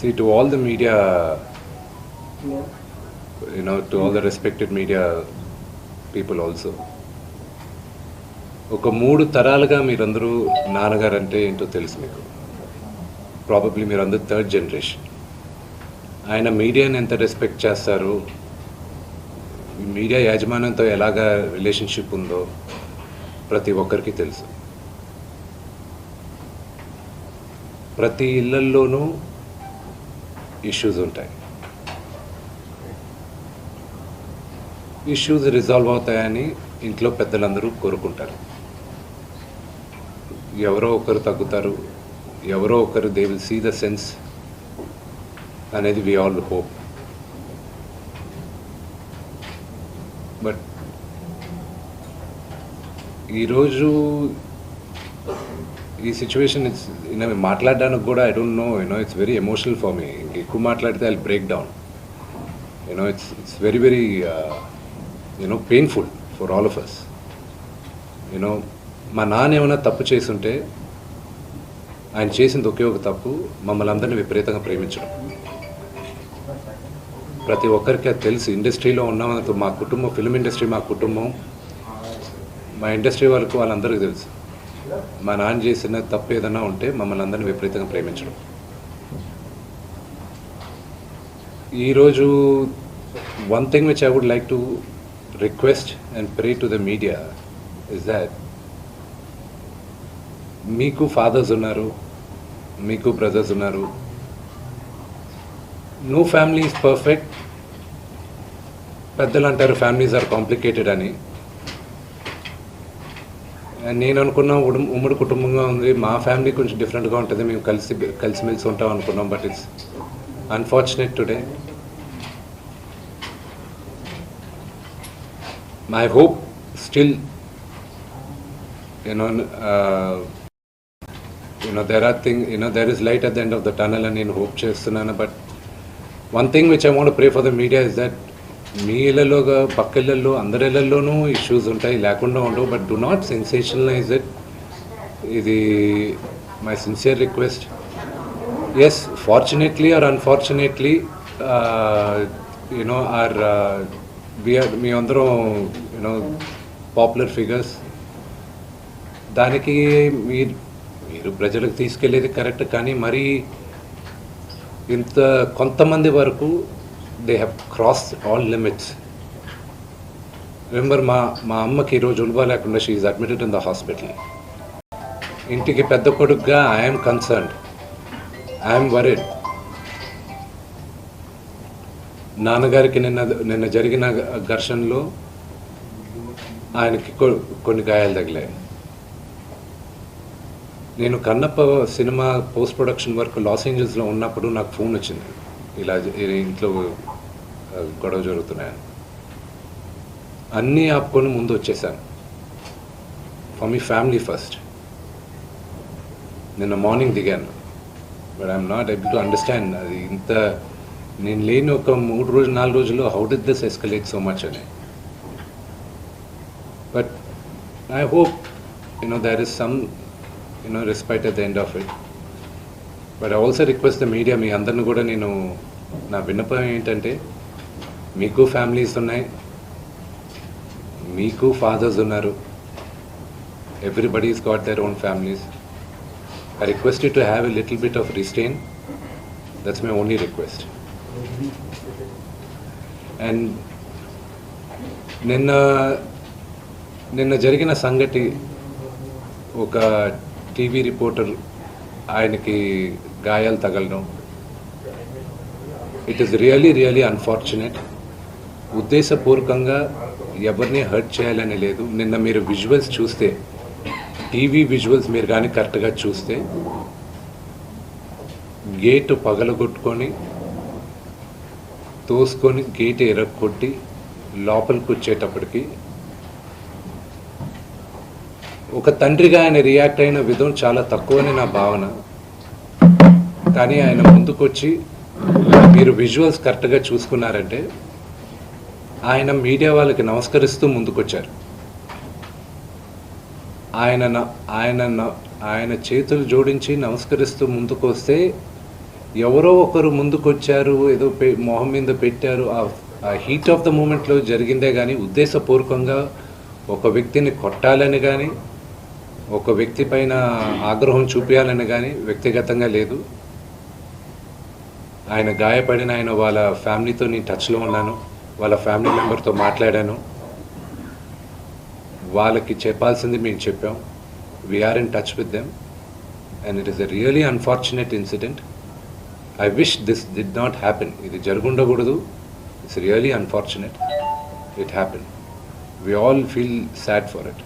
See, to all the media, to all the respected media people also. ఒక 3 తరాలుగా మీరందరూ నాన్నగారు అంటే ఏంటో తెలుసు మీకు. ప్రాబబ్లీ మీరందరూ థర్డ్ జనరేషన్. ఆయన మీడియాని ఎంత రెస్పెక్ట్ చేస్తారు, మీడియా యాజమాన్యంతో ఎలాగా రిలేషన్షిప్ ఉందో ప్రతి ఒక్కరికి తెలుసు. ప్రతి ఇళ్లల్లోనూ ఇష్యూస్ ఉంటాయి. ఇష్యూస్ రిజాల్వ్ అవుతాయని ఇంట్లో పెద్దలందరూ కోరుకుంటారు. ఎవరో ఒకరు తగ్గుతారు, ఎవరో ఒకరు they will see the sense అనేది వి ఆల్ హోప్. బట్ ఈరోజు ఈ సిచ్యువేషన్ మాట్లాడడానికి కూడా I don't know, it's very emotional for me. ఎక్కువ మాట్లాడితే I break down. It's very very painful for all of us. మా నాన్న ఏమైనా తప్పు చేస్తుంటే ఆయన చేసింది ఒకే ఒక తప్పు, మమ్మల్ని అందరినీ విపరీతంగా ప్రేమించడం. ప్రతి ఒక్కరికి అది తెలుసు. ఇండస్ట్రీలో ఉన్నామంటే మా కుటుంబం, ఫిల్మ్ ఇండస్ట్రీ మా కుటుంబం, మా ఇండస్ట్రీ వాళ్ళందరికీ తెలుసు. మా నాన్న చేసిన తప్పు ఏదైనా ఉంటే మమ్మల్ని అందరినీ విపరీతంగా ప్రేమించడం. ఈరోజు one thing which I would like to request and pray to the media is that మీకు ఫాదర్స్ ఉన్నారు, మీకు బ్రదర్స్ ఉన్నారు. No family is perfect. పెద్దలు అంటారు ఫ్యామిలీస్ ఆర్ కాంప్లికేటెడ్ అని. నేను అనుకున్నా ఉమ్మడి కుటుంబంగా ఉంది, మా ఫ్యామిలీ కొంచెం డిఫరెంట్గా ఉంటుంది, మేము కలిసిమెలిసి ఉంటాం అనుకున్నాం. But it's unfortunate today. My hope still there is light at the end of the tunnel అని నేను హోప్ చేస్తున్నాను. But one thing which I want pray for the media is that మీ ఇళ్లలోగా పక్క ఇళ్లలో అందరి ఇళ్లలోనూ ఇష్యూస్ ఉంటాయి, లేకుండా ఉండవు. But do not sensationalise it. ఇది my sincere request. Yes, fortunately or unfortunately మీ అందరం పాపులర్ ఫిగర్స్. దానికి మీరు ప్రజలకు తీసుకెళ్ళేది కరెక్ట్, కానీ మరి ఇంత కొంతమంది వరకు they have crossed all limits. Remember, మా అమ్మకి ఈరోజు ఉల్బా లేకుండా she is admitted in the hospital. ఇంటికి పెద్ద కొడుకుగా ఐఎమ్ కన్సర్న్డ్, ఐఎమ్ వరీడ్. నాన్నగారికి నిన్న జరిగిన ఘర్షణలో ఆయనకి కొన్ని గాయాలు తగిలాయి. నేను కన్నప్ప సినిమా పోస్ట్ ప్రొడక్షన్ వర్క్ లాస్ ఏంజల్స్లో ఉన్నప్పుడు నాకు ఫోన్ వచ్చింది, ఇలా ఇంట్లో గొడవ జరుగుతున్నాయని. అన్నీ ఆపుకొని ముందు వచ్చేసాను. For me family first. నిన్న మార్నింగ్ దిగాను. But I'm not able to understand అది ఇంత నేను లేని ఒక 3-4 రోజుల్లో how did this escalate so much అని. But I hope there is some respite at the end of it. But I also request the media, మీ అందరిని కూడా నేను నా విన్నపం ఏంటంటే, మీకు ఫ్యామిలీస్ ఉన్నాయి, మీకు ఫాదర్స్ ఉన్నారు, everybody's got their own families. I request you to have a little bit of restraint. That's my only request. And నిన్న జరిగిన సంగతి, ఒక టీవీ రిపోర్టర్ ఆయనకి గాయాలు తగలడం, ఇట్ ఈస్ రియలీ అన్ఫార్చునేట్. ఉద్దేశపూర్వకంగా ఎవరిని హర్ట్ చేయాలని లేదు. నిన్న మీరు విజువల్స్ చూస్తే, టీవీ విజువల్స్ మీరు కానీ కరెక్ట్గా చూస్తే, గేటు పగలగొట్టుకొని తోసుకొని గేటు ఎరగొట్టి లోపలికి వచ్చేటప్పటికి ఒక తండ్రిగా ఆయన రియాక్ట్ అయిన విధం చాలా తక్కువని నా భావన. కానీ ఆయన ముందుకొచ్చి మీరు విజువల్స్ కరెక్ట్గా చూసుకున్నారంటే ఆయన మీడియా వాళ్ళకి నమస్కరిస్తూ ముందుకొచ్చారు. ఆయన చేతులు జోడించి నమస్కరిస్తూ ముందుకు వస్తే ఎవరో ఒకరు ముందుకొచ్చారు, ఏదో మొహం మీద పెట్టారు. ఆ హీట్ ఆఫ్ ద మూమెంట్లో జరిగిందే కానీ ఉద్దేశపూర్వకంగా ఒక వ్యక్తిని కొట్టాలని కానీ ఒక వ్యక్తి పైన ఆగ్రహం చూపించాలని కానీ వ్యక్తిగతంగా లేదు. ఆయన గాయపడిన వాళ్ళ ఫ్యామిలీతో నేను టచ్లో ఉన్నాను, వాళ్ళ ఫ్యామిలీ మెంబర్తో మాట్లాడాను, వాళ్ళకి చెప్పాల్సింది మేము చెప్పాం. We're in touch with them and it is a really unfortunate incident. I wish this did not happen. ఇది జరుగుండకూడదు. It's really unfortunate. It happen. We all feel sad for it.